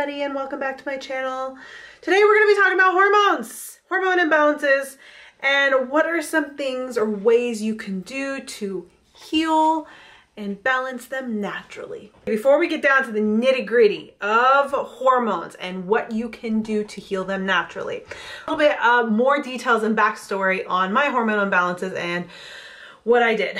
everybody, and welcome back to my channel. Today we're going to be talking about hormones, hormone imbalances, and what are some things or ways you can do to heal and balance them naturally. Before we get down to the nitty-gritty of hormones and what you can do to heal them naturally, a little bit more details and backstory on my hormone imbalances and what I did.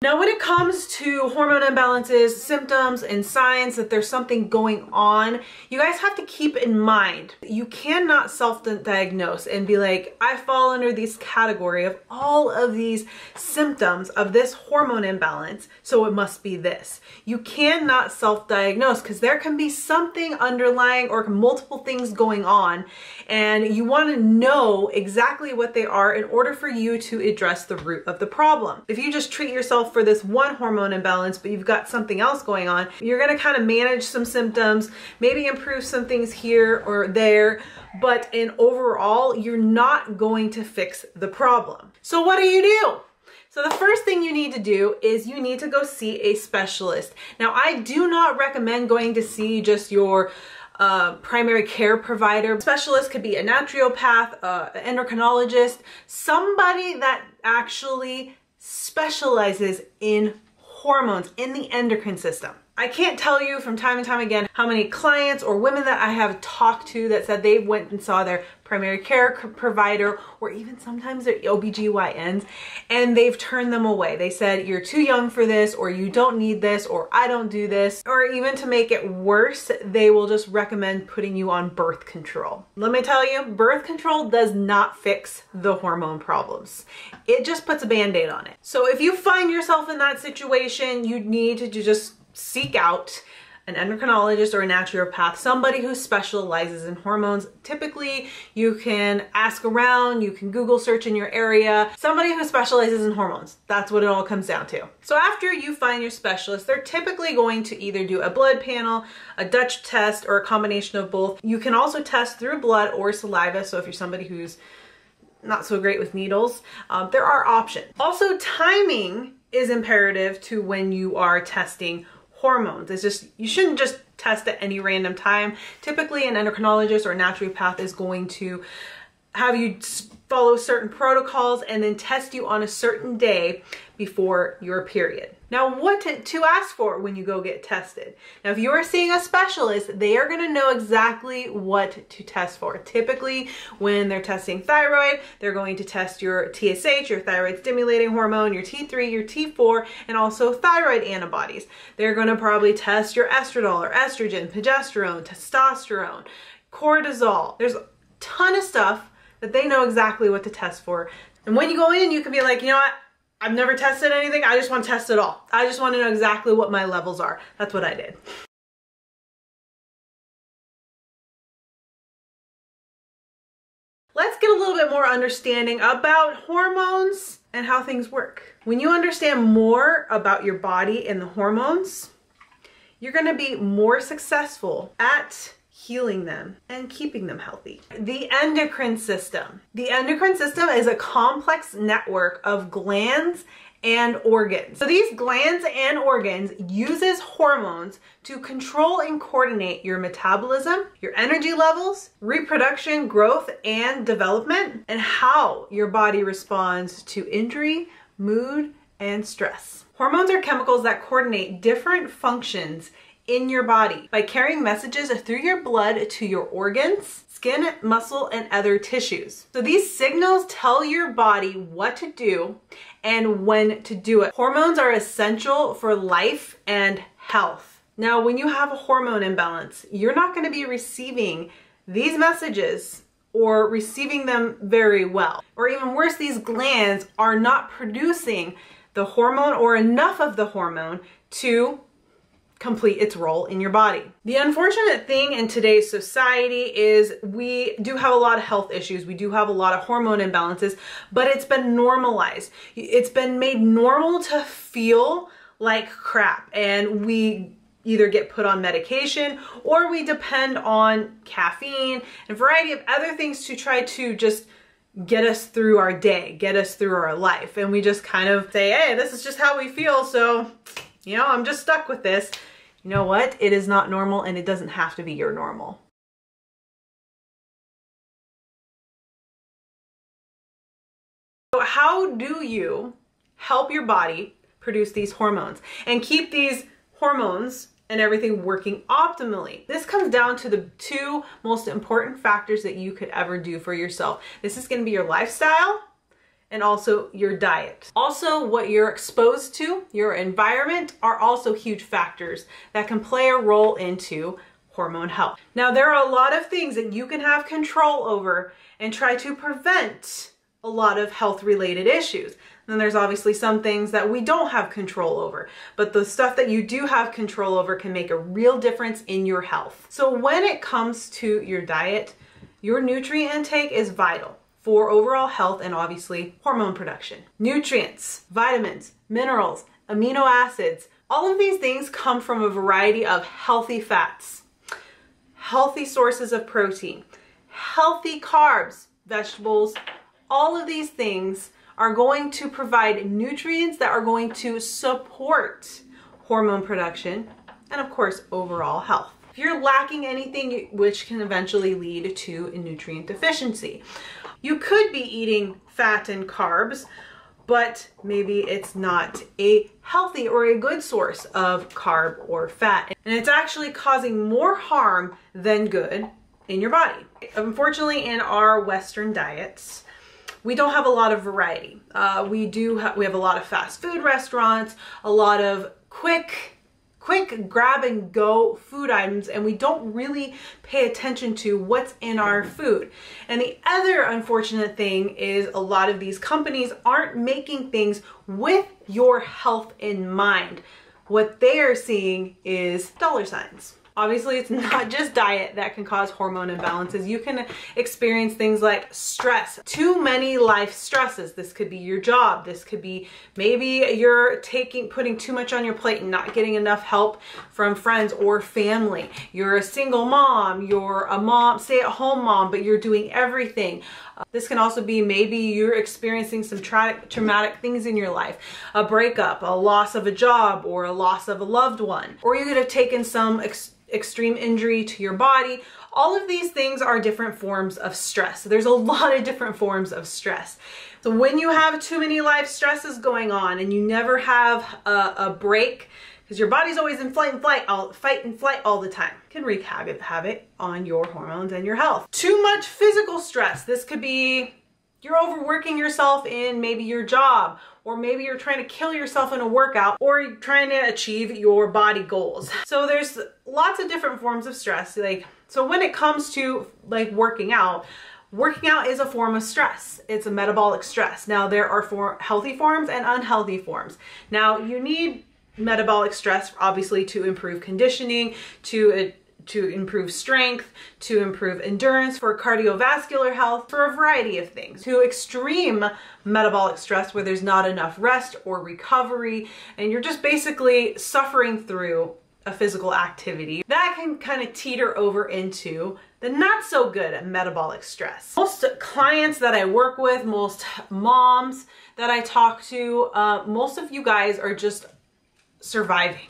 Now, when it comes to hormone imbalances, symptoms, and signs that there's something going on, you guys have to keep in mind, you cannot self-diagnose and be like, I fall under this category of all of these symptoms of this hormone imbalance, so it must be this. You cannot self-diagnose because there can be something underlying or multiple things going on, and you want to know exactly what they are in order for you to address the root of the problem. If you just treat yourself for this one hormone imbalance, but you've got something else going on, you're going to kind of manage some symptoms, maybe improve some things here or there, but in overall, you're not going to fix the problem. So what do? So the first thing you need to do is you need to go see a specialist. Now, I do not recommend going to see just your primary care provider. Specialist could be a naturopath, an endocrinologist, somebody that actually specializes in hormones, in the endocrine system. I can't tell you from time and time again how many clients or women that I have talked to that said they went and saw their primary care provider or even sometimes their OBGYNs and they've turned them away. They said, you're too young for this, or you don't need this, or I don't do this. Or even to make it worse, they will just recommend putting you on birth control. Let me tell you, birth control does not fix the hormone problems. It just puts a band-aid on it. So if you find yourself in that situation, you need to just seek out an endocrinologist or a naturopath, somebody who specializes in hormones. Typically, you can ask around, you can Google search in your area, somebody who specializes in hormones. That's what it all comes down to. So after you find your specialist, they're typically going to either do a blood panel, a Dutch test, or a combination of both. You can also test through blood or saliva. So if you're somebody who's not so great with needles, there are options. Also, timing is imperative to when you are testing hormones. It's just, you shouldn't just test at any random time. Typically, an endocrinologist or a naturopath is going to have you follow certain protocols and then test you on a certain day before your period. Now, what to ask for when you go get tested. Now, if you are seeing a specialist, they are going to know exactly what to test for. Typically, when they're testing thyroid, they're going to test your TSH, your thyroid stimulating hormone, your T3, your T4, and also thyroid antibodies. They're going to probably test your estradiol or estrogen, progesterone, testosterone, cortisol. There's a ton of stuff that they know exactly what to test for. And when you go in, you can be like, you know what? I've never tested anything. I just want to test it all. I just want to know exactly what my levels are. That's what I did. Let's get a little bit more understanding about hormones and how things work. When you understand more about your body and the hormones, you're going to be more successful at healing them and keeping them healthy. The endocrine system. The endocrine system is a complex network of glands and organs. So these glands and organs uses hormones to control and coordinate your metabolism, your energy levels, reproduction, growth, and development, and how your body responds to injury, mood, and stress. Hormones are chemicals that coordinate different functions in your body by carrying messages through your blood to your organs, skin, muscle, and other tissues. So these signals tell your body what to do and when to do it. Hormones are essential for life and health. Now, when you have a hormone imbalance, you're not going to be receiving these messages or receiving them very well. Or even worse, these glands are not producing the hormone or enough of the hormone to complete its role in your body. The unfortunate thing in today's society is we do have a lot of health issues. We do have a lot of hormone imbalances, but it's been normalized. It's been made normal to feel like crap, and we either get put on medication or we depend on caffeine and a variety of other things to try to just get us through our day, get us through our life. And we just kind of say, hey, this is just how we feel. So, you know, I'm just stuck with this. You know what? It is not normal, and it doesn't have to be your normal. So how do you help your body produce these hormones and keep these hormones and everything working optimally? This comes down to the two most important factors that you could ever do for yourself. This is going to be your lifestyle and also your diet. Also, what you're exposed to, your environment, are also huge factors that can play a role into hormone health. Now, there are a lot of things that you can have control over and try to prevent a lot of health-related issues. Then there's obviously some things that we don't have control over, but the stuff that you do have control over can make a real difference in your health. So when it comes to your diet, your nutrient intake is vital for overall health and obviously hormone production. Nutrients, vitamins, minerals, amino acids, all of these things come from a variety of healthy fats, healthy sources of protein, healthy carbs, vegetables. All of these things are going to provide nutrients that are going to support hormone production and, of course, overall health. If you're lacking anything, which can eventually lead to a nutrient deficiency. You could be eating fat and carbs, but maybe it's not a healthy or a good source of carb or fat. And it's actually causing more harm than good in your body. Unfortunately, in our Western diets, we don't have a lot of variety. We have a lot of fast food restaurants, a lot of quick grab and go food items, and we don't really pay attention to what's in our food. And the other unfortunate thing is a lot of these companies aren't making things with your health in mind. What they are seeing is dollar signs. Obviously, it's not just diet that can cause hormone imbalances. You can experience things like stress, too many life stresses. This could be your job. This could be maybe you're putting too much on your plate and not getting enough help from friends or family. You're a single mom. You're a mom, stay-at-home mom, but you're doing everything. This can also be maybe you're experiencing some traumatic things in your life, a breakup, a loss of a job, or a loss of a loved one, or you could have taken some extreme injury to your body. All of these things are different forms of stress. There's a lot of different forms of stress. So when you have too many life stresses going on and you never have a break, because your body's always in fight and flight all the time, can wreak havoc on your hormones and your health. Too much physical stress. This could be you're overworking yourself in maybe your job, or maybe you're trying to kill yourself in a workout, or you're trying to achieve your body goals. So there's lots of different forms of stress. So when it comes to working out is a form of stress. It's a metabolic stress. Now there are healthy forms and unhealthy forms. Now you need metabolic stress obviously to improve conditioning, to improve strength, to improve endurance, for cardiovascular health, for a variety of things. To extreme metabolic stress where there's not enough rest or recovery and you're just basically suffering through a physical activity, that can kind of teeter over into the not so good metabolic stress. Most clients that I work with, most moms that I talk to, most of you guys are just surviving.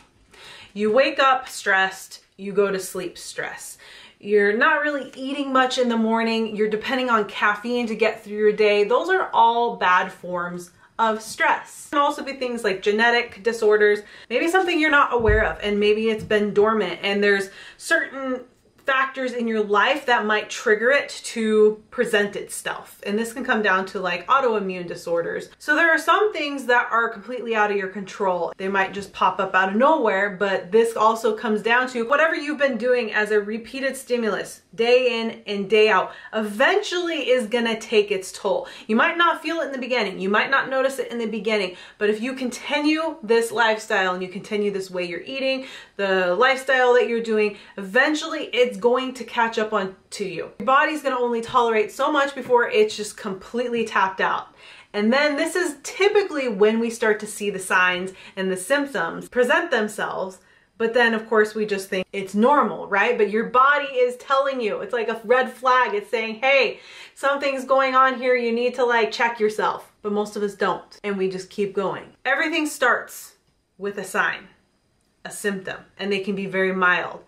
You wake up stressed, you go to sleep stressed. You're not really eating much in the morning. You're depending on caffeine to get through your day. Those are all bad forms of stress. It can also be things like genetic disorders, maybe something you're not aware of, and maybe it's been dormant and there's certain factors in your life that might trigger it to present itself. And this can come down to autoimmune disorders. So there are some things that are completely out of your control. They might just pop up out of nowhere, but this also comes down to whatever you've been doing as a repeated stimulus, day in and day out, eventually is gonna take its toll. You might not feel it in the beginning. You might not notice it in the beginning, but if you continue this lifestyle and you continue this way you're eating, the lifestyle that you're doing, eventually it's going to catch up on to you. Your body's going to only tolerate so much before it's just completely tapped out. And then this is typically when we start to see the signs and the symptoms present themselves. But then of course we just think it's normal, right? But your body is telling you, it's like a red flag. It's saying, hey, something's going on here. You need to like check yourself. But most of us don't. And we just keep going. Everything starts with a sign, a symptom, and they can be very mild.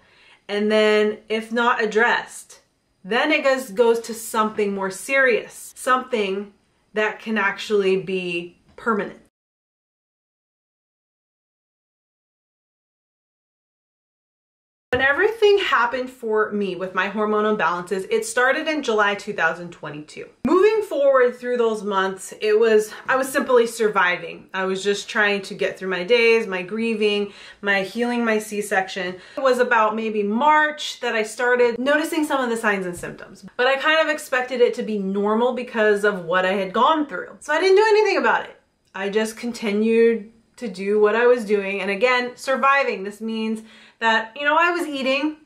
And then if not addressed, then it goes to something more serious, something that can actually be permanent. When everything happened for me with my hormone imbalances, it started in July 2022. Moving forward through those months, I was simply surviving. I was just trying to get through my days, my grieving, my healing my C-section. It was about maybe March that I started noticing some of the signs and symptoms. But I kind of expected it to be normal because of what I had gone through. So I didn't do anything about it. I just continued to do what I was doing. And again, surviving. This means that, you know, I was eating,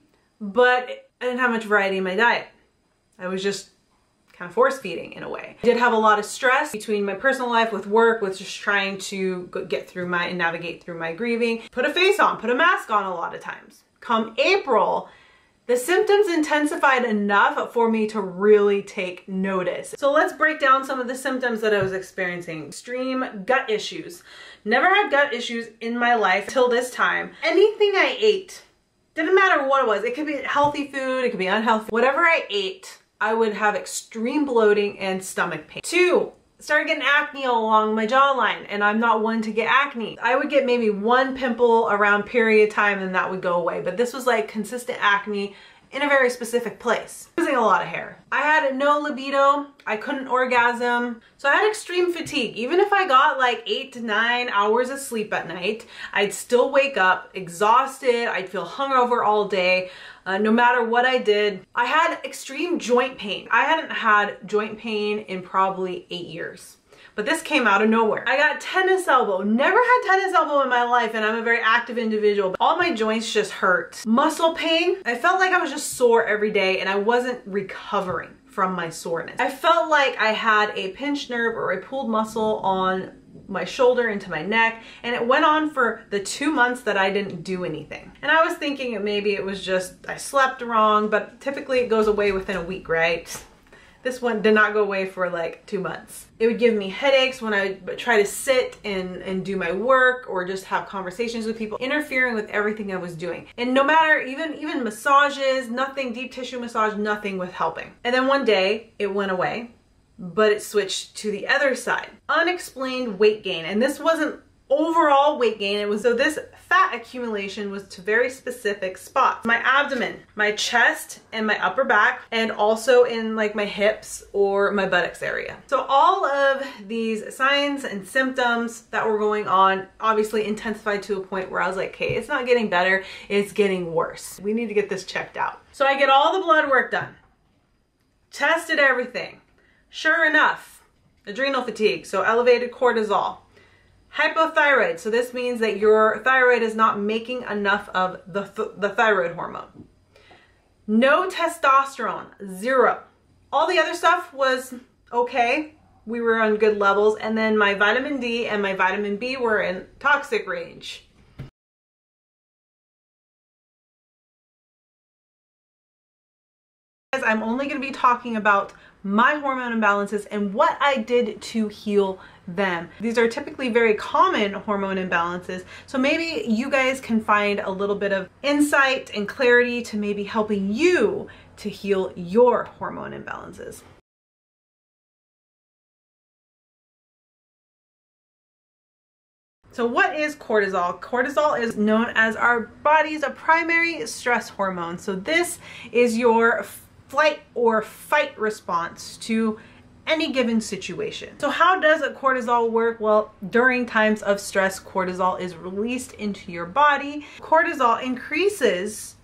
but I didn't have much variety in my diet. I was just kind of force feeding in a way. I did have a lot of stress between my personal life with work, with just trying to get through and navigate through my grieving. Put a face on, put a mask on a lot of times. Come April, the symptoms intensified enough for me to really take notice. So let's break down some of the symptoms that I was experiencing. Extreme gut issues. Never had gut issues in my life till this time. Anything I ate, didn't matter what it was. It could be healthy food, it could be unhealthy. Whatever I ate, I would have extreme bloating and stomach pain. 2, started getting acne along my jawline, and I'm not one to get acne. I would get maybe one pimple around period time and that would go away. But this was like consistent acne in a very specific place. Losing a lot of hair. I had no libido. I couldn't orgasm. So I had extreme fatigue. Even if I got like 8 to 9 hours of sleep at night, I'd still wake up exhausted. I'd feel hungover all day. No matter what I did. I had extreme joint pain. I hadn't had joint pain in probably 8 years. But this came out of nowhere. I got tennis elbow. Never had tennis elbow in my life, and I'm a very active individual. But all my joints just hurt. Muscle pain. I felt like I was just sore every day and I wasn't recovering from my soreness. I felt like I had a pinched nerve or a pulled muscle on my shoulder into my neck, and it went on for the 2 months that I didn't do anything. And I was thinking maybe it was just I slept wrong, but typically it goes away within a week, right? This one did not go away for like 2 months. It would give me headaches when I try to sit and do my work or just have conversations with people, interfering with everything I was doing. And no matter, even massages, nothing, deep tissue massage, nothing was helping. And then one day it went away, but it switched to the other side. Unexplained weight gain. And this wasn't overall weight gain. It was, so this fat accumulation was to very specific spots. My abdomen, my chest, and my upper back, and also in like my hips or my buttocks area. So all of these signs and symptoms that were going on obviously intensified to a point where I was like, okay, it's not getting better, it's getting worse. We need to get this checked out. So I get all the blood work done, tested everything. Sure enough, adrenal fatigue, so elevated cortisol. Hypothyroid, so this means that your thyroid is not making enough of the thyroid hormone. No testosterone, 0. All the other stuff was okay. We were on good levels. And then my vitamin D and my vitamin B were in toxic range. I'm only going to be talking about my hormone imbalances and what I did to heal them. These are typically very common hormone imbalances, so maybe you guys can find a little bit of insight and clarity to maybe helping you to heal your hormone imbalances. So what is cortisol? Cortisol is known as our body's primary stress hormone. So this is your flight or fight response to any given situation. So how does a cortisol work? Well, during times of stress, cortisol is released into your body. Cortisol increases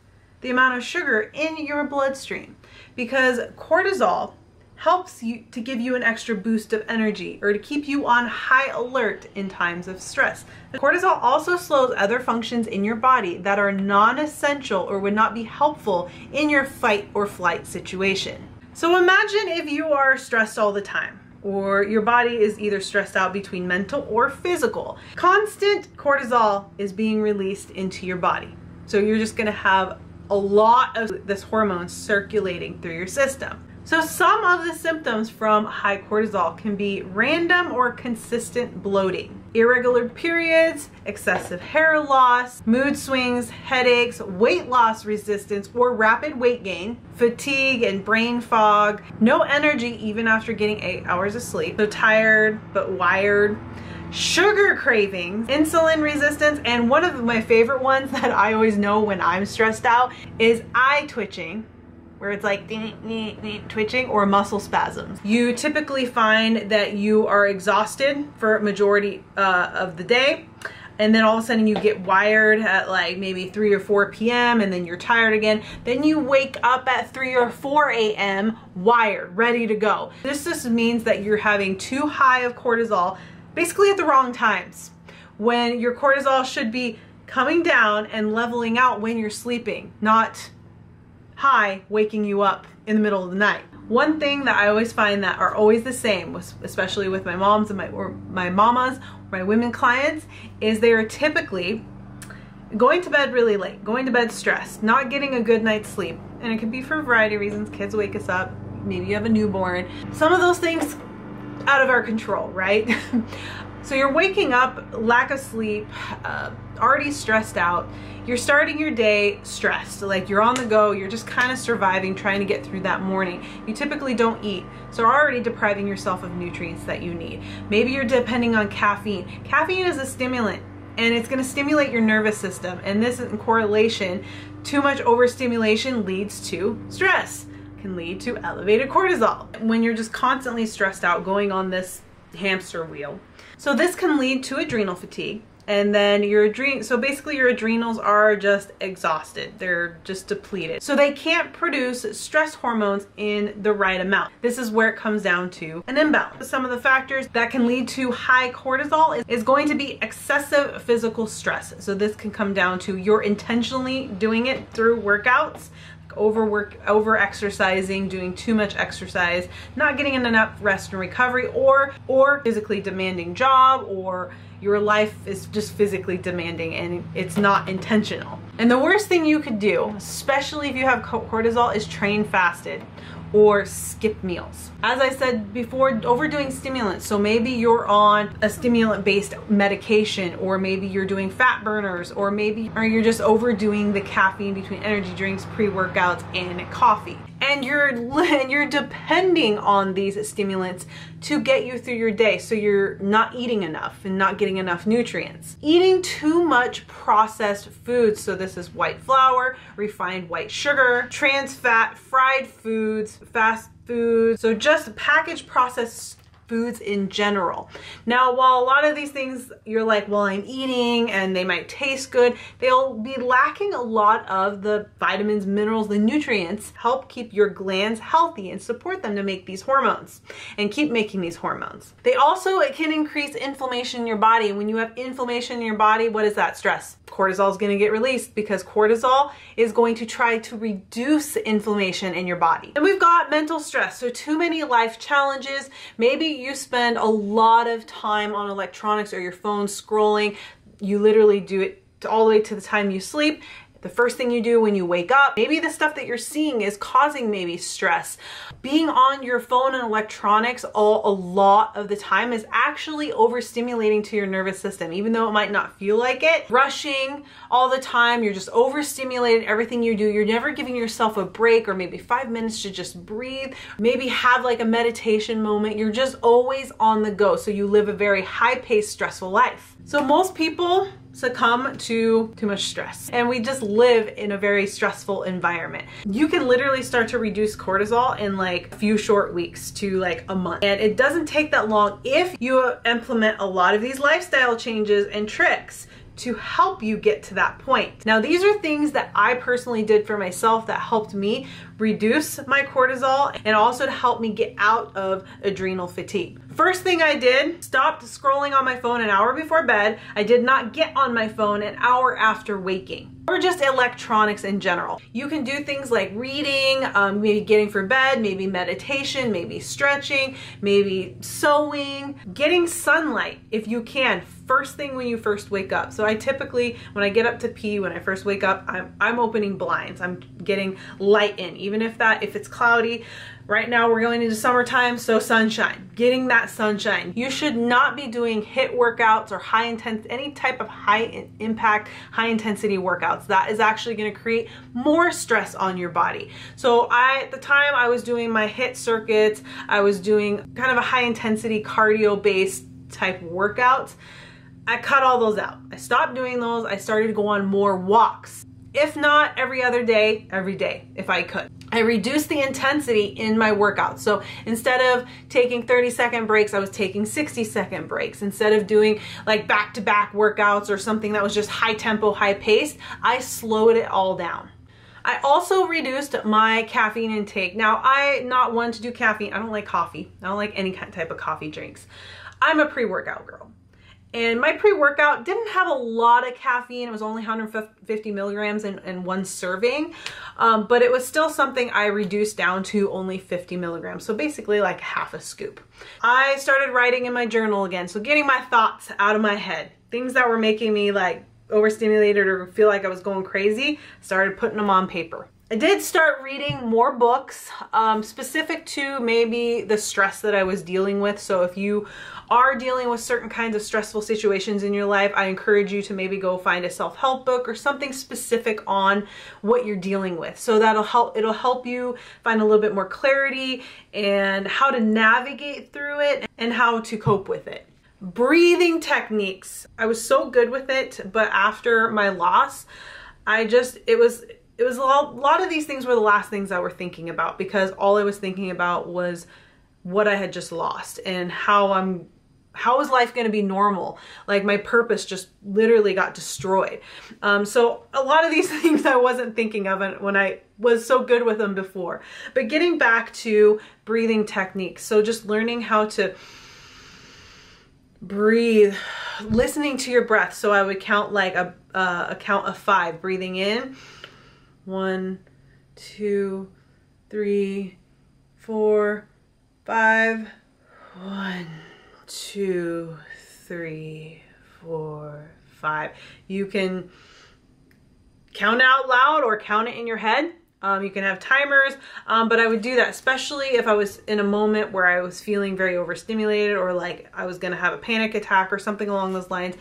the amount of sugar in your bloodstream because cortisol helps you to give you an extra boost of energy or to keep you on high alert in times of stress. Cortisol also slows other functions in your body that are non-essential or would not be helpful in your fight or flight situation. So imagine if you are stressed all the time, or your body is either stressed out between mental or physical. Constant cortisol is being released into your body. So you're just gonna have a lot of this hormone circulating through your system. So some of the symptoms from high cortisol can be random or consistent bloating, irregular periods, excessive hair loss, mood swings, headaches, weight loss resistance or rapid weight gain, fatigue and brain fog, no energy even after getting 8 hours of sleep, so tired but wired, sugar cravings, insulin resistance, and one of my favorite ones that I always know when I'm stressed out is eye twitching, where it's like twitching, or muscle spasms. You typically find that you are exhausted for a majority of the day, and then all of a sudden you get wired at like maybe 3 or 4 p.m. and then you're tired again. Then you wake up at 3 or 4 a.m. wired, ready to go. This just means that you're having too high of cortisol basically at the wrong times, when your cortisol should be coming down and leveling out when you're sleeping, not high waking you up in the middle of the night. One thing that I always find that are always the same, especially with my moms and my mamas, my women clients, is they are typically going to bed really late, going to bed stressed, not getting a good night's sleep. And it could be for a variety of reasons. Kids wake us up, maybe you have a newborn. Some of those things out of our control, right? So you're waking up, lack of sleep, already stressed out. You're starting your day stressed, like you're on the go, you're just kind of surviving, trying to get through that morning. You typically don't eat, so you're already depriving yourself of nutrients that you need. Maybe you're depending on caffeine. Caffeine is a stimulant, and it's going to stimulate your nervous system, and this is in correlation. Too much overstimulation leads to stress, can lead to elevated cortisol. When you're just constantly stressed out, going on this hamster wheel. So this can lead to adrenal fatigue, and then so basically your adrenals are just exhausted. They're just depleted. So they can't produce stress hormones in the right amount. This is where it comes down to an imbalance. Some of the factors that can lead to high cortisol is going to be excessive physical stress. So this can come down to you're intentionally doing it through workouts, over exercising, doing too much exercise, not getting enough rest and recovery, or physically demanding job, or your life is just physically demanding and it's not intentional. And the worst thing you could do, especially if you have cortisol, is train fasted or skip meals. As I said before, overdoing stimulants. So maybe you're on a stimulant-based medication, or maybe you're doing fat burners, or you're just overdoing the caffeine between energy drinks, pre-workouts, and coffee. And you're depending on these stimulants to get you through your day, so you're not eating enough and not getting enough nutrients. Eating too much processed foods, so this is white flour, refined white sugar, trans fat, fried foods, fast food, so just packaged processed foods in general. Now, while a lot of these things you're like, well, I'm eating and they might taste good, they'll be lacking a lot of the vitamins, minerals, the nutrients, help keep your glands healthy and support them to make these hormones and keep making these hormones. It can increase inflammation in your body. And when you have inflammation in your body, what is that? Stress. Cortisol is going to get released, because cortisol is going to try to reduce inflammation in your body. And we've got mental stress. So too many life challenges. Maybe you spend a lot of time on electronics or your phone scrolling. You literally do it all the way to the time you sleep. The first thing you do when you wake up, maybe the stuff that you're seeing is causing maybe stress. Being on your phone and electronics a lot of the time is actually overstimulating to your nervous system, even though it might not feel like it. Rushing all the time, you're just overstimulated, everything you do. You're never giving yourself a break, or maybe 5 minutes to just breathe. Maybe have like a meditation moment. You're just always on the go. So you live a very high-paced, stressful life. So most people succumb to too much stress, and we just live in a very stressful environment. You can literally start to reduce cortisol in like a few short weeks to like a month, and it doesn't take that long if you implement a lot of these lifestyle changes and tricks to help you get to that point. Now, these are things that I personally did for myself that helped me reduce my cortisol and also to help me get out of adrenal fatigue. First thing I did, stopped scrolling on my phone an hour before bed. I did not get on my phone an hour after waking. or just electronics in general. You can do things like reading, maybe getting for bed, maybe meditation, maybe stretching, maybe sewing, getting sunlight if you can, first thing when you first wake up. So I typically, when I get up to pee, when I first wake up, I'm opening blinds. I'm getting light in, even if it's cloudy. Right now we're going into summertime, so sunshine, getting that sunshine. You should not be doing HIIT workouts or any type of high impact, high intensity workouts. That is actually gonna create more stress on your body. So at the time I was doing my HIIT circuits, I was doing kind of a high intensity cardio based type workouts. I cut all those out. I stopped doing those. I started to go on more walks. If not every other day, every day if I could. I reduced the intensity in my workouts. So instead of taking 30-second breaks, I was taking 60-second breaks. Instead of doing like back-to-back workouts or something that was just high tempo, high paced, I slowed it all down. I also reduced my caffeine intake. Now, I'm not one to do caffeine. I don't like coffee. I don't like any type of coffee drinks. I'm a pre-workout girl. And my pre-workout didn't have a lot of caffeine. It was only 150 milligrams in one serving, but it was still something I reduced down to only 50 milligrams. So basically like half a scoop. I started writing in my journal again. So getting my thoughts out of my head, things that were making me like overstimulated or feel like I was going crazy, started putting them on paper. I did start reading more books specific to maybe the stress that I was dealing with. So if you are dealing with certain kinds of stressful situations in your life, I encourage you to maybe go find a self-help book or something specific on what you're dealing with. So it'll help you find a little bit more clarity and how to navigate through it and how to cope with it. Breathing techniques. I was so good with it, but after my loss, it was a lot of these things were the last things I were thinking about, because all I was thinking about was what I had just lost and how is life going to be normal? Like my purpose just literally got destroyed. So a lot of these things I wasn't thinking of when I was so good with them before. But getting back to breathing techniques. So just learning how to breathe, listening to your breath. So I would count like a count of 5, breathing in. 1, 2, 3, 4, 5. 1, 2, 3, 4, 5. You can count out loud or count it in your head. You can have timers, but I would do that, especially if I was in a moment where I was feeling very overstimulated or like I was going to have a panic attack or something along those lines.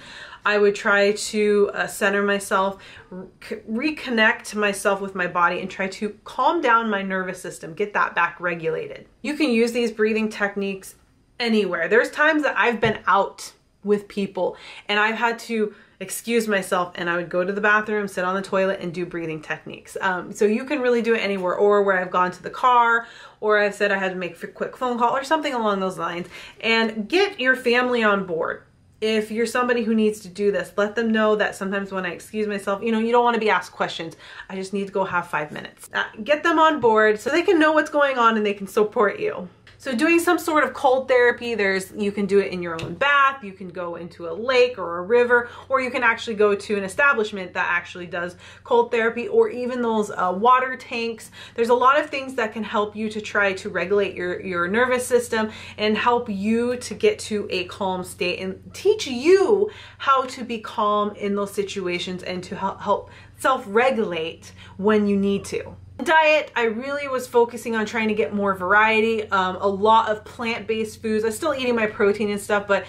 I would try to center myself, reconnect myself with my body, and try to calm down my nervous system, get that back regulated. You can use these breathing techniques anywhere. There's times that I've been out with people and I've had to excuse myself and I would go to the bathroom, sit on the toilet and do breathing techniques. So you can really do it anywhere, or where I've gone to the car, or I've said I had to make a quick phone call or something along those lines. And get your family on board. If you're somebody who needs to do this, let them know that sometimes when I excuse myself, you don't want to be asked questions. I just need to go have 5 minutes. Get them on board so they can know what's going on and they can support you. So doing some sort of cold therapy, you can do it in your own bath, you can go into a lake or a river, or you can actually go to an establishment that actually does cold therapy, or even those water tanks. There's a lot of things that can help you to try to regulate your nervous system and help you to get to a calm state and teach you how to be calm in those situations and to help self-regulate when you need to. Diet, I really was focusing on trying to get more variety, a lot of plant-based foods. I'm still eating my protein and stuff, but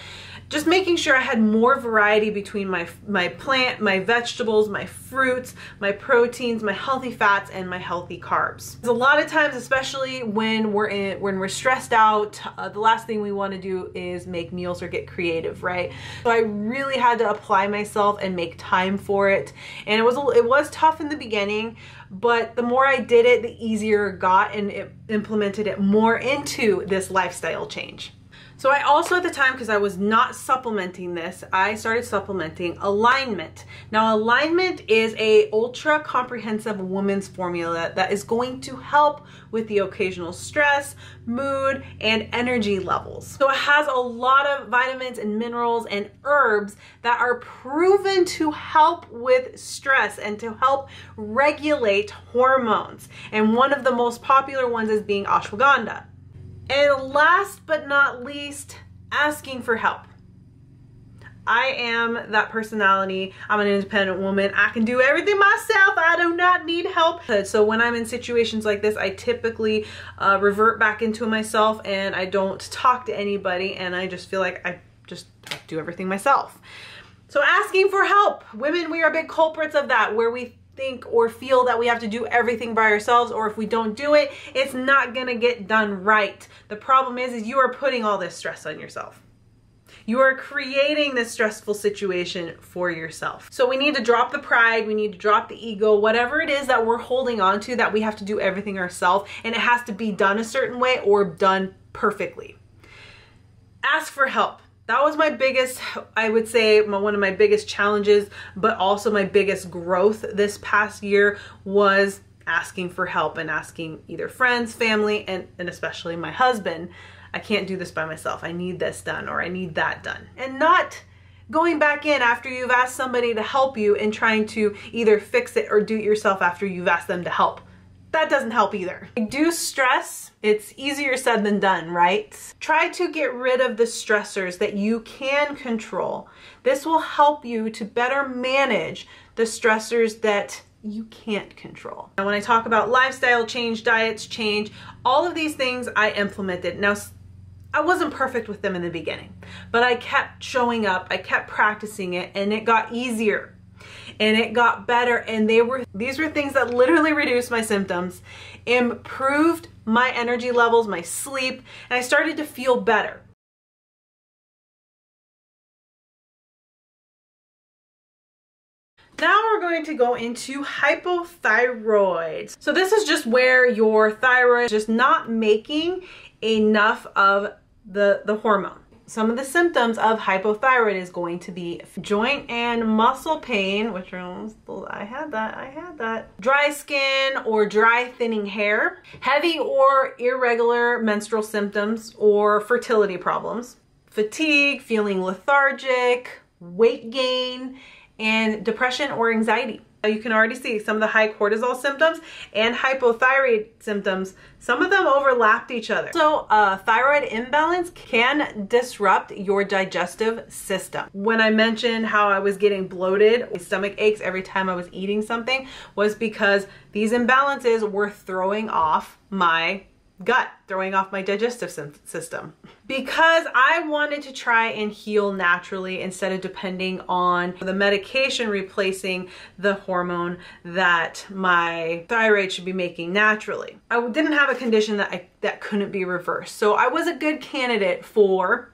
just making sure I had more variety between my plant, my vegetables, my fruits, my proteins, my healthy fats, and my healthy carbs. A lot of times, especially when we're stressed out, the last thing we want to do is make meals or get creative, right? So I really had to apply myself and make time for it, and it was tough in the beginning, but the more I did it, the easier it got, and it implemented it more into this lifestyle change. So I also at the time, because I was not supplementing this, I started supplementing Alignment. Now Alignment is a ultra comprehensive woman's formula that is going to help with the occasional stress, mood, and energy levels. So it has a lot of vitamins and minerals and herbs that are proven to help with stress and to help regulate hormones. And one of the most popular ones is being ashwagandha. And last but not least, asking for help. I am that personality. I'm an independent woman. I can do everything myself. I do not need help. So when I'm in situations like this, I typically revert back into myself and I don't talk to anybody, and I just feel like I just have to do everything myself. So asking for help. Women, we are big culprits of that, where we think or feel that we have to do everything by ourselves, or if we don't do it, it's not gonna get done right. The problem is you are putting all this stress on yourself. You are creating this stressful situation for yourself. So we need to drop the pride, we need to drop the ego, whatever it is that we're holding on to, that we have to do everything ourselves and it has to be done a certain way or done perfectly. Ask for help. That was my biggest, I would say, one of my biggest challenges, but also my biggest growth this past year was asking for help and asking either friends, family, and especially my husband. I can't do this by myself. I need this done, or I need that done. And not going back in after you've asked somebody to help you and trying to either fix it or do it yourself after you've asked them to help. That doesn't help either. Reduce stress. It's easier said than done, right? Try to get rid of the stressors that you can control. This will help you to better manage the stressors that you can't control. Now, when I talk about lifestyle change, diets change, all of these things I implemented. Now, I wasn't perfect with them in the beginning, but I kept showing up, I kept practicing it, and it got easier and it got better. And these were things that literally reduced my symptoms, improved my energy levels, my sleep, and I started to feel better. Now we're going to go into hypothyroid. So this is just where your thyroid is just not making enough of the hormone. Some of the symptoms of hypothyroid is going to be joint and muscle pain, which are, I had that. Dry skin or dry thinning hair, heavy or irregular menstrual symptoms or fertility problems, fatigue, feeling lethargic, weight gain, and depression or anxiety. You can already see some of the high cortisol symptoms and hypothyroid symptoms. Some of them overlapped each other. So thyroid imbalance can disrupt your digestive system. When I mentioned how I was getting bloated, stomach aches every time I was eating something, was because these imbalances were throwing off my gut, throwing off my digestive system. Because I wanted to try and heal naturally instead of depending on the medication replacing the hormone that my thyroid should be making naturally. I didn't have a condition that couldn't be reversed. So I was a good candidate for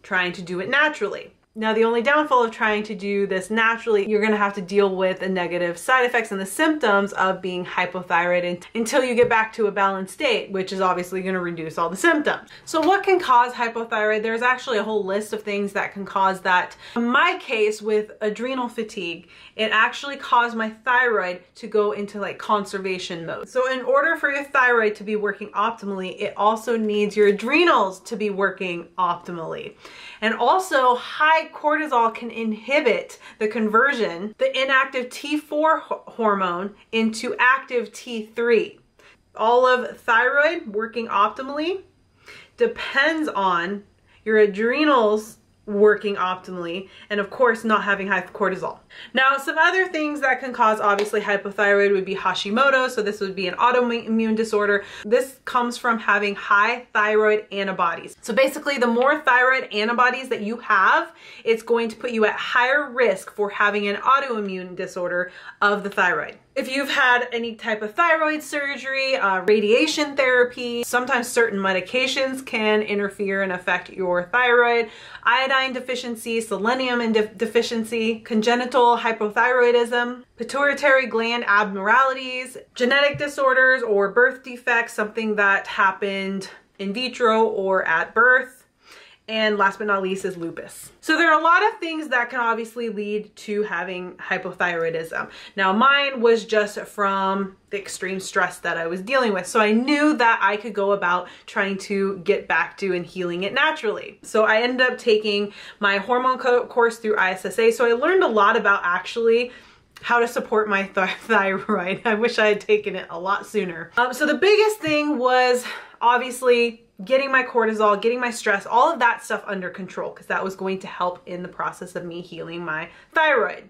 trying to do it naturally. Now, the only downfall of trying to do this naturally, you're gonna have to deal with the negative side effects and the symptoms of being hypothyroid until you get back to a balanced state, which is obviously gonna reduce all the symptoms. So what can cause hypothyroid? There's actually a whole list of things that can cause that. In my case, with adrenal fatigue, it actually caused my thyroid to go into like conservation mode. So in order for your thyroid to be working optimally, it also needs your adrenals to be working optimally. And also, high cortisol can inhibit the conversion, the inactive T4 hormone into active T3. All of thyroid working optimally depends on your adrenals working optimally, and of course not having high cortisol. Now, some other things that can cause obviously hypothyroid would be Hashimoto. So this would be an autoimmune disorder. This comes from having high thyroid antibodies. So basically, the more thyroid antibodies that you have, it's going to put you at higher risk for having an autoimmune disorder of the thyroid. If you've had any type of thyroid surgery, radiation therapy, sometimes certain medications can interfere and affect your thyroid, iodine deficiency, selenium deficiency, congenital hypothyroidism, pituitary gland abnormalities, genetic disorders or birth defects, something that happened in vitro or at birth, And last but not least is lupus. So there are a lot of things that can obviously lead to having hypothyroidism. Now mine was just from the extreme stress that I was dealing with. So I knew that I could go about trying to get back to and healing it naturally. So I ended up taking my hormone course through ISSA. So I learned a lot about actually how to support my thyroid. I wish I had taken it a lot sooner. So the biggest thing was obviously getting my cortisol, getting my stress, all of that stuff under control, because that was going to help in the process of me healing my thyroid.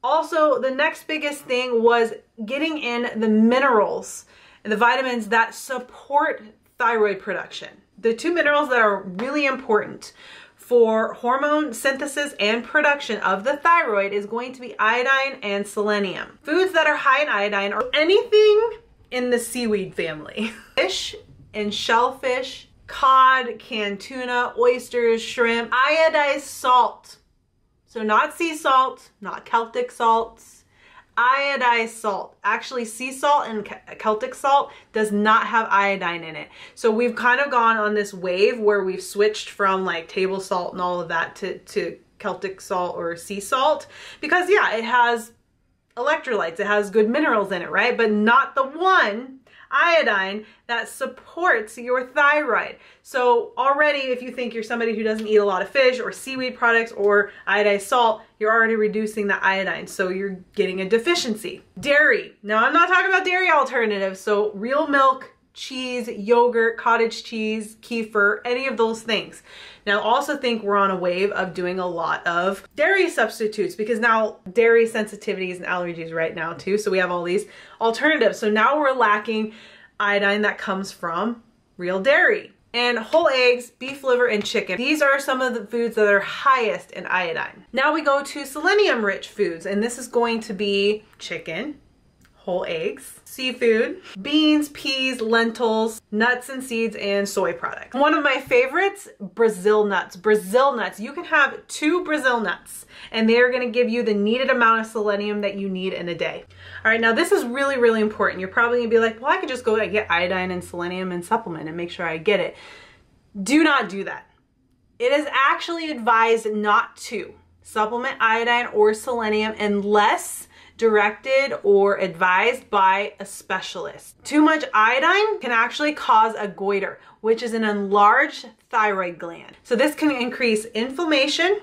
Also, the next biggest thing was getting in the minerals and the vitamins that support thyroid production. The two minerals that are really important for hormone synthesis and production of the thyroid is going to be iodine and selenium. Foods that are high in iodine are anything in the seaweed family. Fish and shellfish, cod, canned tuna, oysters, shrimp, iodized salt. So not sea salt, not Celtic salts, iodized salt. Actually, sea salt and Celtic salt does not have iodine in it. So we've kind of gone on this wave where we've switched from like table salt and all of that to Celtic salt or sea salt, because yeah, it has electrolytes, it has good minerals in it, right? But not the one, iodine, that supports your thyroid. So already, if you think you're somebody who doesn't eat a lot of fish or seaweed products or iodized salt, you're already reducing the iodine, so you're getting a deficiency. Dairy. Now I'm not talking about dairy alternatives, so real milk, cheese, yogurt, cottage cheese, kefir, any of those things. Now also think we're on a wave of doing a lot of dairy substitutes, because now dairy sensitivities and allergies right now too. So we have all these alternatives. So now we're lacking iodine that comes from real dairy. And whole eggs, beef liver, and chicken. These are some of the foods that are highest in iodine. Now we go to selenium rich foods, and this is going to be chicken, whole eggs, seafood, beans, peas, lentils, nuts and seeds, and soy products. One of my favorites, Brazil nuts. Brazil nuts, you can have 2 Brazil nuts and they're gonna give you the needed amount of selenium that you need in a day. All right, now this is really, really important. You're probably gonna be like, well, I could just go and get iodine and selenium and supplement and make sure I get it. Do not do that. It is actually advised not to supplement iodine or selenium unless directed or advised by a specialist. Too much iodine can actually cause a goiter, which is an enlarged thyroid gland. So this can increase inflammation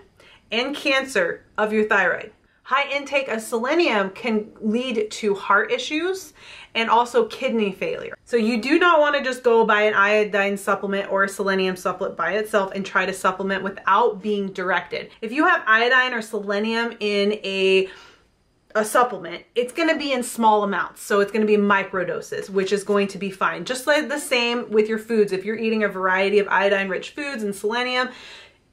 and cancer of your thyroid. High intake of selenium can lead to heart issues and also kidney failure. So you do not want to just go buy an iodine supplement or a selenium supplement by itself and try to supplement without being directed. If you have iodine or selenium in a supplement, it's going to be in small amounts. So it's going to be micro doses, which is going to be fine. Just like the same with your foods. If you're eating a variety of iodine rich foods and selenium,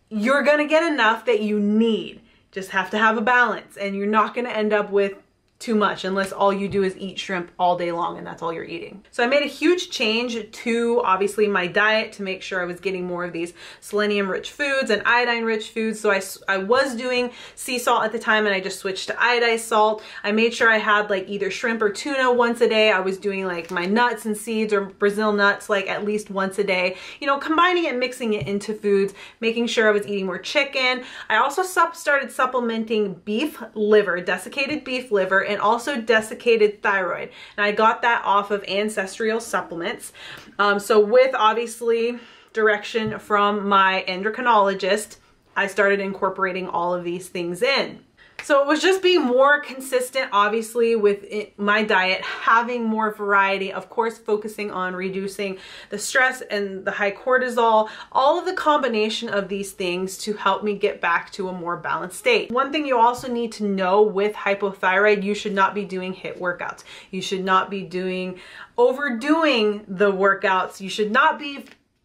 you're going to get enough that you need. Just have to have a balance, and you're not going to end up with too much unless all you do is eat shrimp all day long and that's all you're eating. So I made a huge change to obviously my diet to make sure I was getting more of these selenium rich foods and iodine rich foods. So I was doing sea salt at the time and I just switched to iodized salt. I made sure I had like either shrimp or tuna once a day. I was doing like my nuts and seeds or Brazil nuts like at least once a day, you know, combining it, mixing it into foods, making sure I was eating more chicken. I also started supplementing beef liver, desiccated beef liver, and also desiccated thyroid. And I got that off of Ancestral Supplements. So with obviously direction from my endocrinologist, I started incorporating all of these things in. So it was just being more consistent, obviously, with my diet, having more variety, of course, focusing on reducing the stress and the high cortisol, all of the combination of these things to help me get back to a more balanced state. One thing you also need to know with hypothyroid, you should not be doing HIIT workouts. You should not be overdoing the workouts. You should not be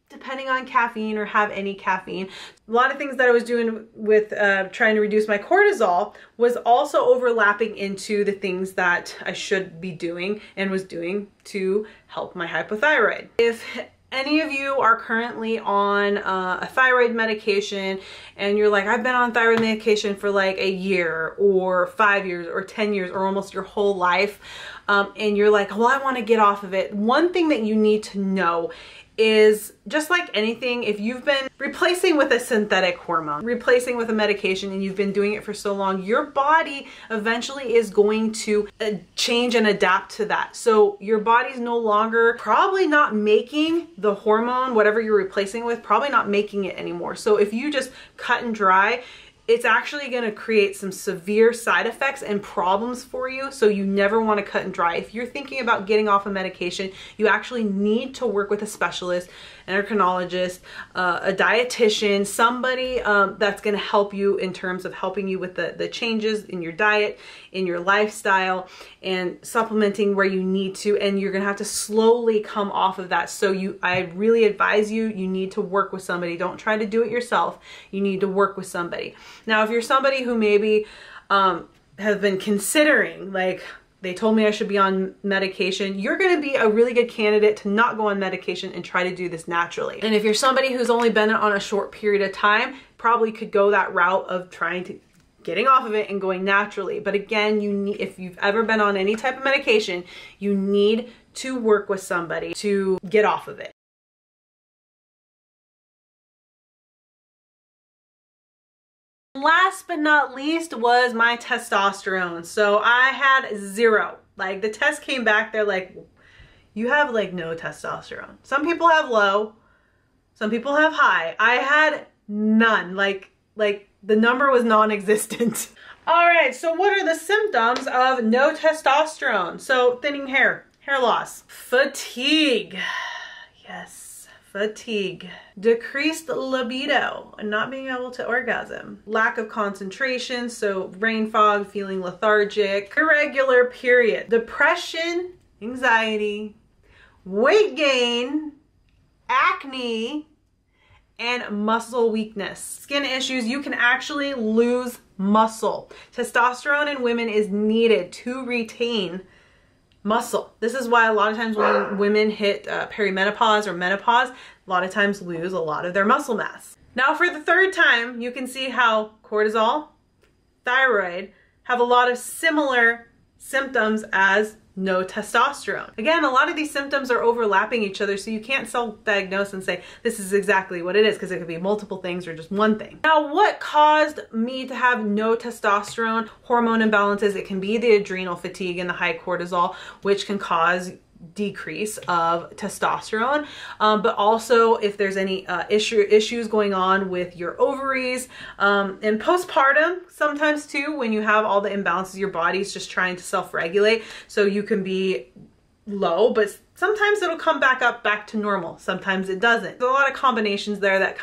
depending on caffeine or have any caffeine. A lot of things that I was doing with trying to reduce my cortisol was also overlapping into the things that I should be doing and was doing to help my hypothyroid. If any of you are currently on a thyroid medication and you're like, I've been on thyroid medication for like a year or 5 years or 10 years or almost your whole life, and you're like, well, I want to get off of it. One thing that you need to know is just like anything. If you've been replacing with a synthetic hormone, replacing with a medication, and you've been doing it for so long, your body eventually is going to change and adapt to that. So your body's no longer probably not making the hormone, whatever you're replacing with, probably not making it anymore. So if you just cut and dry, it's actually going to create some severe side effects and problems for you. So you never want to cut and dry. If you're thinking about getting off a medication, you actually need to work with a specialist, endocrinologist, a dietitian, somebody that's going to help you in terms of helping you with the changes in your diet, in your lifestyle, and supplementing where you need to. And you're going to have to slowly come off of that. So I really advise you need to work with somebody. Don't try to do it yourself. You need to work with somebody. Now, if you're somebody who maybe has been considering, like, they told me I should be on medication, you're going to be a really good candidate to not go on medication and try to do this naturally. And if you're somebody who's only been on a short period of time, probably could go that route of trying to getting off of it and going naturally. But again, if you've ever been on any type of medication, you need to work with somebody to get off of it. Last but not least was my testosterone. So I had 0. Like, the test came back, they're like, you have like no testosterone. Some people have low, some people have high. I had none. Like the number was non-existent. All right, so what are the symptoms of no testosterone? So thinning hair, hair loss, fatigue, yes. Fatigue, decreased libido, and not being able to orgasm, lack of concentration, so brain fog, feeling lethargic, irregular period, depression, anxiety, weight gain, acne, and muscle weakness. Skin issues, you can actually lose muscle. Testosterone in women is needed to retain muscle. This is why a lot of times when women hit perimenopause or menopause, a lot of times lose a lot of their muscle mass. Now, for the third time, you can see how cortisol, thyroid have a lot of similar symptoms as no testosterone. Again, a lot of these symptoms are overlapping each other, so you can't self-diagnose and say this is exactly what it is, because it could be multiple things or just one thing. Now, what caused me to have no testosterone? Hormone imbalances. It can be the adrenal fatigue and the high cortisol, which can cause decrease of testosterone, but also if there's any issues going on with your ovaries, and postpartum sometimes too, when you have all the imbalances, your body's just trying to self-regulate, so you can be low, but sometimes it'll come back to normal. Sometimes it doesn't. There's a lot of combinations there that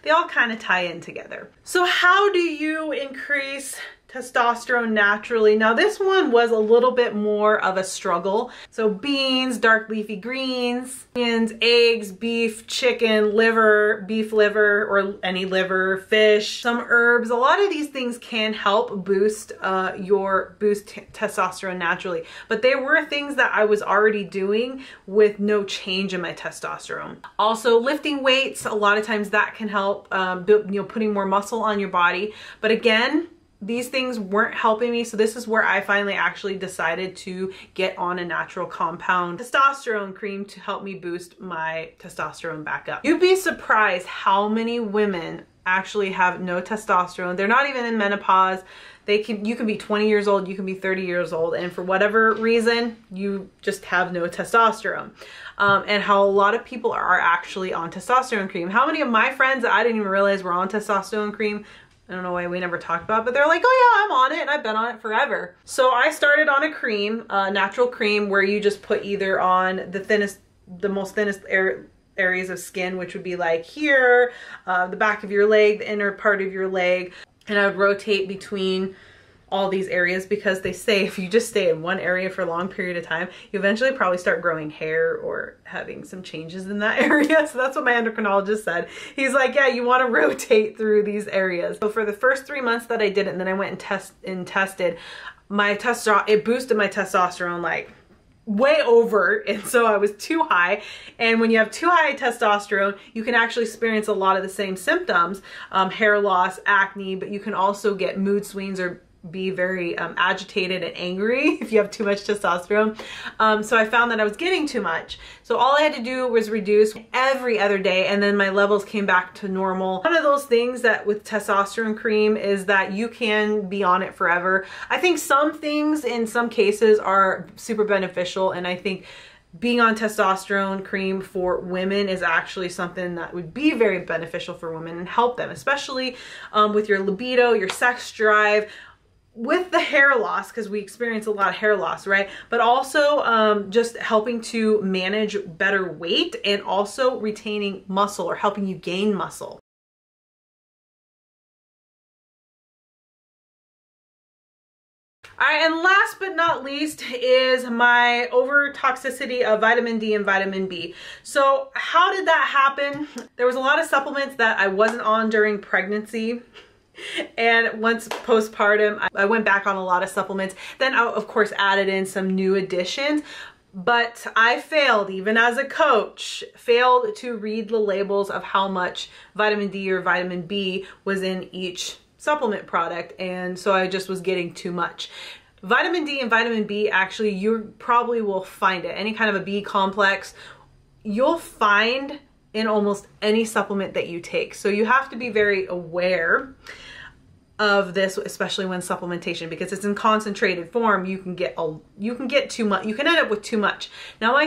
they all kind of tie in together. So how do you increase testosterone naturally? Now, this one was a little bit more of a struggle. So beans, dark leafy greens, onions, eggs, beef, chicken, liver, beef liver, or any liver, fish, some herbs. A lot of these things can help boost testosterone naturally. But they were things that I was already doing with no change in my testosterone. Also, lifting weights, a lot of times that can help putting more muscle on your body. But again, these things weren't helping me, so this is where I finally actually decided to get on a natural compound testosterone cream to help me boost my testosterone back up. You'd be surprised how many women actually have no testosterone. They're not even in menopause. You can be 20 years old, you can be 30 years old, and for whatever reason, you just have no testosterone. And how a lot of people are actually on testosterone cream. How many of my friends that I didn't even realize were on testosterone cream, I don't know why we never talked about it, but they're like, oh yeah, I'm on it and I've been on it forever. So I started on a cream, a natural cream, where you just put either on the most thinnest areas of skin, which would be like here, the back of your leg, the inner part of your leg. And I would rotate between all these areas, because they say if you just stay in one area for a long period of time, you eventually probably start growing hair or having some changes in that area. So that's what my endocrinologist said. He's like, yeah, you want to rotate through these areas. So for the first 3 months that I did it, and then I went and tested my testosterone, it boosted my testosterone like way over, and so I was too high. And when you have too high testosterone, you can actually experience a lot of the same symptoms, hair loss, acne, but you can also get mood swings or be very agitated and angry if you have too much testosterone. So I found that I was getting too much. So all I had to do was reduce every other day, and then my levels came back to normal. One of those things that with testosterone cream is that you can be on it forever. I think some things in some cases are super beneficial, and I think being on testosterone cream for women is actually something that would be very beneficial for women and help them, especially with your libido, your sex drive, with the hair loss, because we experience a lot of hair loss, right? But also just helping to manage better weight and also retaining muscle or helping you gain muscle. All right, and last but not least is my over toxicity of vitamin D and vitamin B. So how did that happen? There was a lot of supplements that I wasn't on during pregnancy. And once postpartum, I went back on a lot of supplements. Then I, of course, added in some new additions. But I failed, even as a coach, failed to read the labels of how much vitamin D or vitamin B was in each supplement product. And so I just was getting too much. Vitamin D and vitamin B, actually, you probably will find it. Any kind of a B complex, you'll find in almost any supplement that you take. So you have to be very aware of this, especially when supplementation, because it's in concentrated form. You can get too much. You can end up with too much. Now I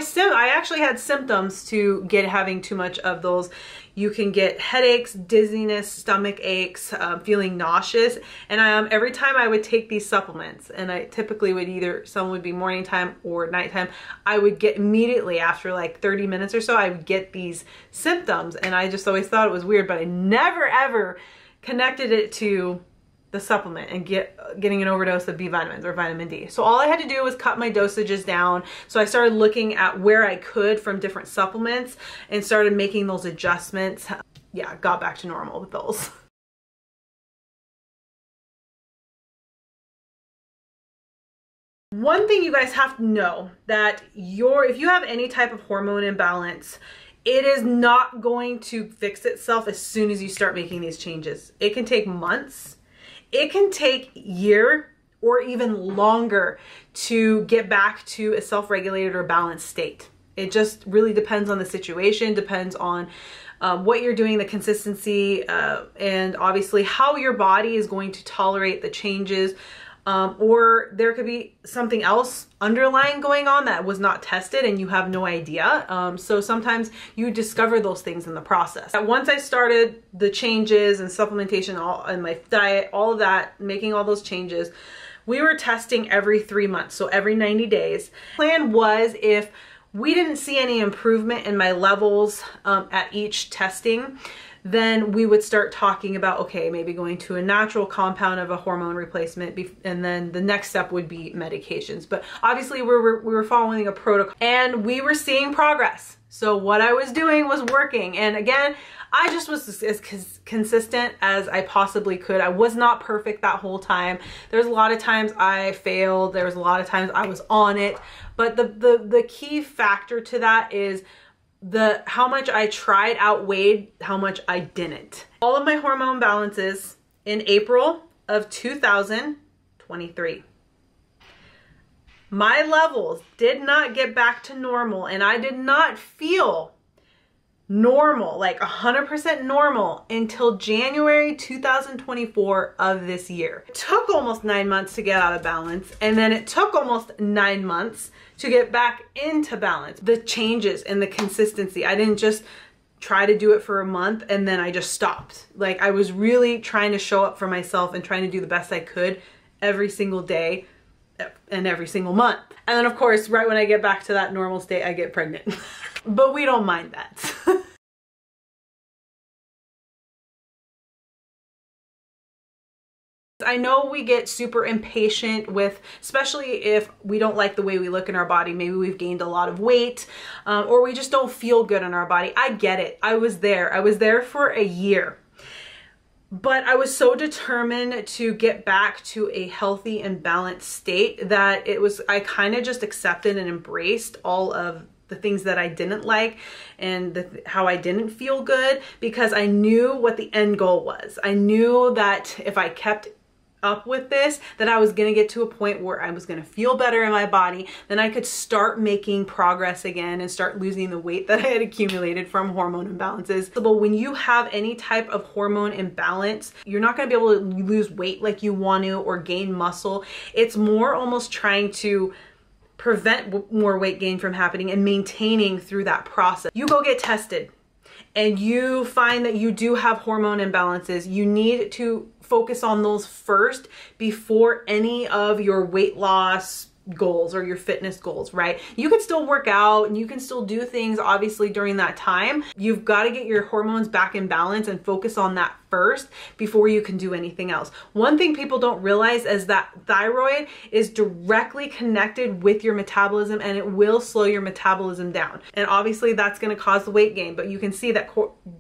actually had symptoms to having too much of those. You can get headaches, dizziness, stomach aches, feeling nauseous. And every time I would take these supplements, and I typically would some would be morning time or nighttime, I would get immediately after like 30 minutes or so, I would get these symptoms. And I just always thought it was weird, but I never ever connected it to the supplement and getting an overdose of B vitamins or vitamin D. So all I had to do was cut my dosages down. So I started looking at where I could from different supplements and started making those adjustments. Yeah, got back to normal with those. One thing you guys have to know, that if you have any type of hormone imbalance, it is not going to fix itself as soon as you start making these changes. It can take months. It can take a year or even longer to get back to a self-regulated or balanced state. It just really depends on the situation, depends on what you're doing, the consistency, and obviously how your body is going to tolerate the changes. Or there could be something else underlying going on that was not tested and you have no idea. So sometimes you discover those things in the process. Once I started the changes and supplementation and my diet, all of that, making all those changes, we were testing every 3 months, so every 90 days. The plan was, if we didn't see any improvement in my levels at each testing, then we would start talking about, okay, maybe going to a natural compound of a hormone replacement, and then the next step would be medications. But obviously we were following a protocol and we were seeing progress. So what I was doing was working. And again, I just was as consistent as I possibly could. I was not perfect that whole time. There's a lot of times I failed. There was a lot of times I was on it. But the key factor to that is how much I tried outweighed how much I didn't. All of my hormone balances in April of 2023. My levels did not get back to normal, and I did not feel normal, like 100% normal, until January 2024 of this year. It took almost 9 months to get out of balance, and then it took almost 9 months to get back into balance. The changes and the consistency, I didn't just try to do it for a month and then I just stopped. Like, I was really trying to show up for myself and trying to do the best I could every single day and every single month. And then of course, right when I get back to that normal state, I get pregnant. But we don't mind that. I know we get super impatient with, especially if we don't like the way we look in our body. Maybe we've gained a lot of weight, or we just don't feel good in our body. I get it. I was there. I was there for a year. But I was so determined to get back to a healthy and balanced state that I kind of just accepted and embraced all of the things that I didn't like and how I didn't feel good, because I knew what the end goal was. I knew that if I kept up with this, that I was gonna get to a point where I was gonna feel better in my body, then I could start making progress again and start losing the weight that I had accumulated from hormone imbalances. But when you have any type of hormone imbalance, you're not gonna be able to lose weight like you want to or gain muscle. It's more almost trying to prevent more weight gain from happening and maintaining through that process. You go get tested and you find that you do have hormone imbalances, you need to focus on those first before any of your weight loss goals or your fitness goals, right? You can still work out and you can still do things obviously during that time. You've got to get your hormones back in balance and focus on that first before you can do anything else. One thing people don't realize is that thyroid is directly connected with your metabolism, and it will slow your metabolism down. And obviously that's going to cause the weight gain, but you can see that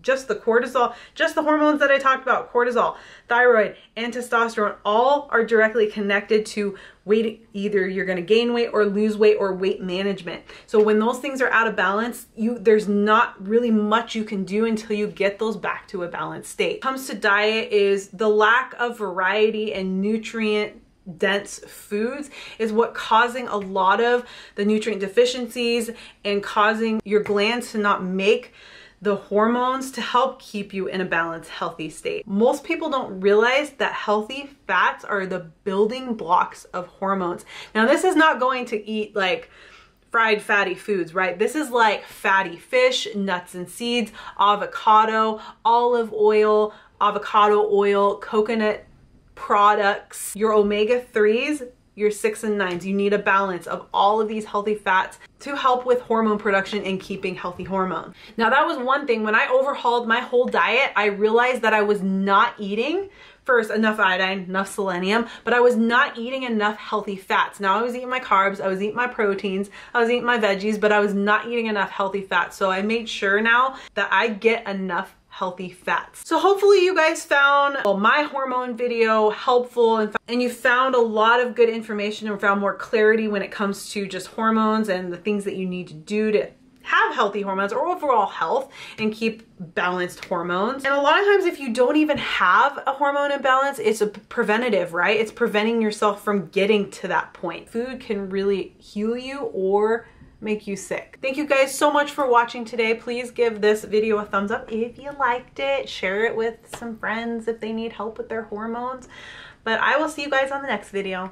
just the cortisol, just the hormones that I talked about, cortisol, thyroid, and testosterone, all are directly connected to weight. Either you're going to gain weight or lose weight or weight management. So when those things are out of balance, there's not really much you can do until you get those back to a balanced state. When it comes to diet, is the lack of variety and nutrient dense foods is what causing a lot of the nutrient deficiencies and causing your glands to not make the hormones to help keep you in a balanced, healthy state. Most people don't realize that healthy fats are the building blocks of hormones. Now, this is not going to eat like fried fatty foods, right? This is like fatty fish, nuts and seeds, avocado, olive oil, avocado oil, coconut products, your omega-3s, your 6 and 9s. You need a balance of all of these healthy fats to help with hormone production and keeping healthy hormones. Now, that was one thing. When I overhauled my whole diet, I realized that I was not eating, first, enough iodine, enough selenium, but I was not eating enough healthy fats. Now, I was eating my carbs, I was eating my proteins, I was eating my veggies, but I was not eating enough healthy fats. So I made sure now that I get enough healthy fats. So hopefully you guys found my hormone video helpful and you found a lot of good information and found more clarity when it comes to just hormones and the things that you need to do to have healthy hormones or overall health and keep balanced hormones. And a lot of times if you don't even have a hormone imbalance, it's a preventative, right? It's preventing yourself from getting to that point. Food can really heal you or make you sick. Thank you guys so much for watching today. Please give this video a thumbs up if you liked it. Share it with some friends if they need help with their hormones. But I will see you guys on the next video.